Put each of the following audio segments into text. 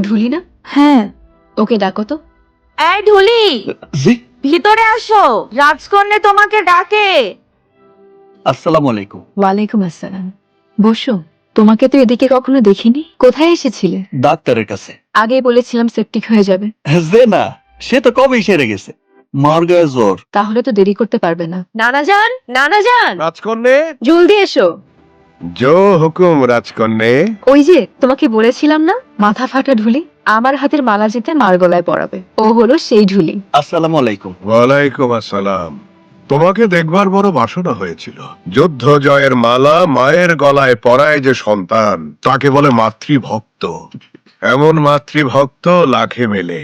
ঢুলি না? হ্যাঁ। ওকে ডাকো তো। এই ঢুলি, জি, ভিতরে আসো, রাজকন্যা তোমাকে ডাকে। আসসালামু আলাইকুম। ওয়ালাইকুম আসসালাম। বসো। তোমাকে তো এদিকে কখনো দেখিনি। কোথায় এসেছিলে? ডাক্তারের কাছে। আগেই বলেছিলাম সেপটিক হয়ে যাবে। যে না, সে তো কবেই সেরে গেছে। মার গায়ে জ্বর। তাহলে তো দেরি করতে পারবে না। নানা যান, নানা যান, রাজকন্যে, জলদি এসো। জো হুকুম রাজকন্যে। ওই যে তোমাকে বলেছিলাম না, মাথা ফাটা ঢুলি আমার হাতের মালা যেতে মার গলায় পরাবে। ও হলো সেই ঢুলি। আসসালামু আলাইকুম। ওয়ালাইকুম আসসালাম। তোমাকে দেখবার বড় বাসনা হয়েছিল। যুদ্ধ জয়ের মালা মায়ের গলায় পরায় যে সন্তান, তাকে বলে মাতৃভক্ত। এমন মাতৃভক্ত লাখে মেলে।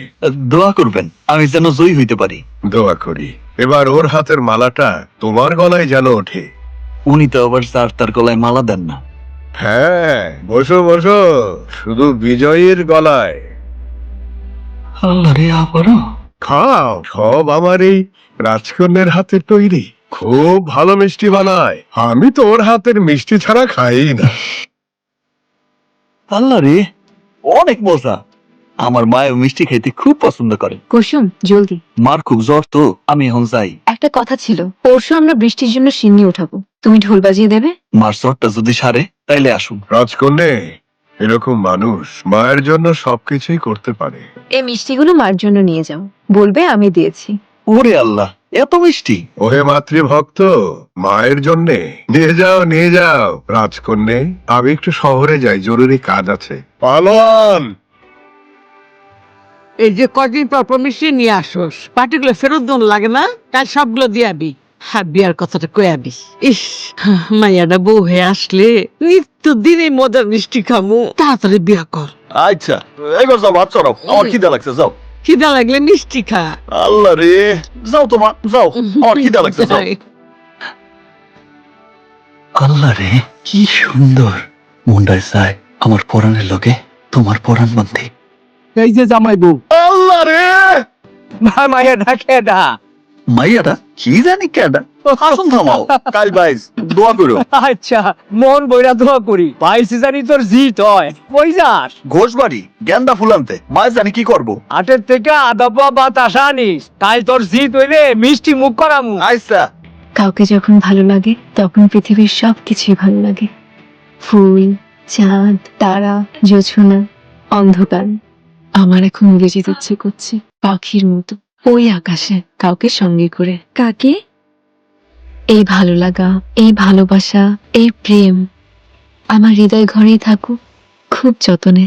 দোয়া করবেন আমি যেন জয়ী হইতে পারি। দোয়া করি এবার ওর হাতের মালাটা তোমার গলায় যেন ওঠে। উনি তো আবার স্যার তার গলায় মালা দেন না। হ্যাঁ, বসো বসো, শুধু বিজয়ীর গলায়। আল্লাহ রে, আবারও খাও, সব আমার এই রাজকন্যার হাতের তৈরি। খুব ভালো মিষ্টি বানায়। আমি তো ওর হাতের মিষ্টি ছাড়া খাই না। আল্লাহ রে, অনেক মজা। আমার মায়ের মিষ্টি খেতে খুব পছন্দ করে। কুসুম, জলদি। মার খুব জ্বর তো, আমি এখন যাই। একটা কথা ছিল, পরশু আমরা বৃষ্টির জন্য সিন্নি উঠাবো, তুমি ঢোল বাজিয়ে দেবে। মার জ্বরটা যদি সারে তাইলে আসুন। রাজকন্যে, এরকম মানুষ মায়ের জন্য সবকিছুই করতে পারে। এই মিষ্টিগুলো মার জন্য নিয়ে যাও, বলবে আমি দিয়েছি। ওরে আল্লাহ, এত মিষ্টি! ওহে মাতৃভক্ত, মায়ের জন্যে নিয়ে যাও, নিয়ে যাও। রাজকন্যে, আমি একটু শহরে যাই, জরুরি কাজ আছে। পালোয়ান, এই যে কদিন পর মিষ্টি নিয়ে আসোস, পার্টিগুলো ফেরত দোন লাগে না, কাল সবগুলো দিয়াবি। হ্যাঁ, বিয়ার কথাটা কয়াবি। ইস, মাইয়াটা বউ হয়ে আসলে নিত্য দিনে মজার মিষ্টি খামু। তাড়াতাড়ি বিয়া কর। আচ্ছা, এবার যাও, ভাত চড়াও, আমার খিদা লাগছে, যাও। খিদা লাগলে মিষ্টি খা। আল্লাহ রে, যাও তোমা, যাও, আমার খিদা লাগছে, যাও। আল্লাহ রে, কি সুন্দর। মনটায় চায় আমার পরাণের লোকে তোমার পরাণ বন্ধে। এই যে জামাই বউ, আল্লাহ রে, মাইয়া ডাকে দা। মাইয়াটা কি জানি কেডা। আসুন থামাও, কাল বাইস দোয়া করো। আচ্ছা, মন বইরা দোয়া করি, পাইছি জানি তোর জিত হয়। কই যাস? ঘোষবাড়ি গেন্দা ফুল আনতে, মায়ের জানি কি করবো। হাটের থেকে আদা পোয়া বাতাস আনিস, তাই তোর জিত হইলে মিষ্টি মুখ করামু। আচ্ছা, কাউকে যখন ভালো লাগে তখন পৃথিবীর সবকিছুই ভালো লাগে। ফুল, চাঁদ, তারা, জোছনা, অন্ধকার। আমার এখন উড়ে যেতে ইচ্ছে করছে পাখির মতো ওই আকাশে, কাউকে সঙ্গে করে। কাকে? এই ভালো লাগা, এই ভালোবাসা, এই প্রেম আমার হৃদয় ঘরেই থাকুক, খুব যতনে।